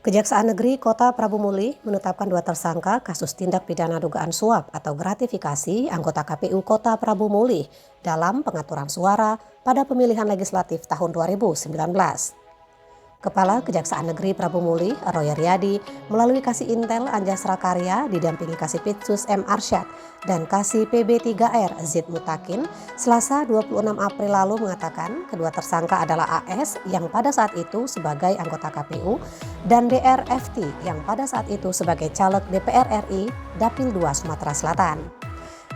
Kejaksaan Negeri Kota Prabu Muli menetapkan 2 tersangka kasus tindak pidana dugaan suap atau gratifikasi anggota KPU Kota Prabu Muli dalam pengaturan suara pada pemilihan legislatif tahun 2019. Kepala Kejaksaan Negeri Prabu Muli, Roy Riyadi, melalui Kasih Intel Anjasra Karya didampingi Kasih Pitsus M. Arsyad dan Kasih PB3R Zid Mutakin, Selasa 26 April lalu mengatakan kedua tersangka adalah AS yang pada saat itu sebagai anggota KPU dan DRFT yang pada saat itu sebagai caleg DPR RI Dapil 2 Sumatera Selatan.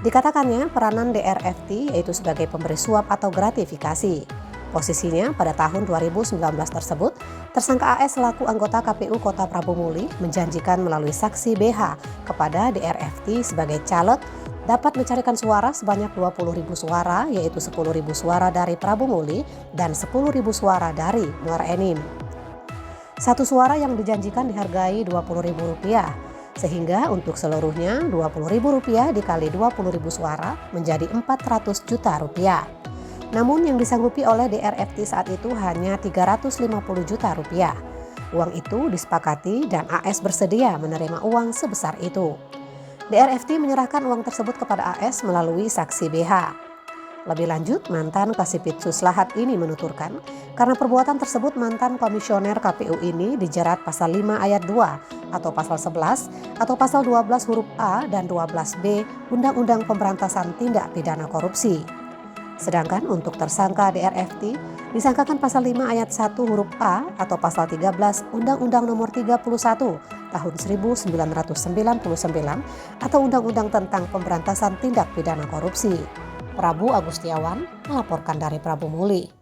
Dikatakannya peranan DRFT yaitu sebagai pemberi suap atau gratifikasi. Posisinya pada tahun 2019 tersebut, tersangka AS selaku anggota KPU Kota Prabu Muli menjanjikan melalui saksi BH kepada DRFT sebagai caleg dapat mencarikan suara sebanyak 20.000 suara, yaitu 10.000 suara dari Prabu Muli dan 10.000 suara dari Muara Enim. Satu suara yang dijanjikan dihargai Rp20.000, sehingga untuk seluruhnya Rp20.000 dikali 20.000 suara menjadi Rp400 juta. Namun yang disanggupi oleh DRFT saat itu hanya Rp350 juta. Uang itu disepakati dan AS bersedia menerima uang sebesar itu. DRFT menyerahkan uang tersebut kepada AS melalui saksi BH. Lebih lanjut, mantan Kasih Pitsus Lahat ini menuturkan, karena perbuatan tersebut mantan komisioner KPU ini dijerat pasal 5 ayat 2 atau pasal 11 atau pasal 12 huruf A dan 12B Undang-Undang Pemberantasan Tindak Pidana Korupsi. Sedangkan untuk tersangka DRFT disangkakan pasal 5 ayat 1 huruf A atau pasal 13 Undang-Undang Nomor 31 Tahun 1999 atau Undang-Undang tentang Pemberantasan Tindak Pidana Korupsi. Prabu Agustiawan melaporkan dari Prabu Muli.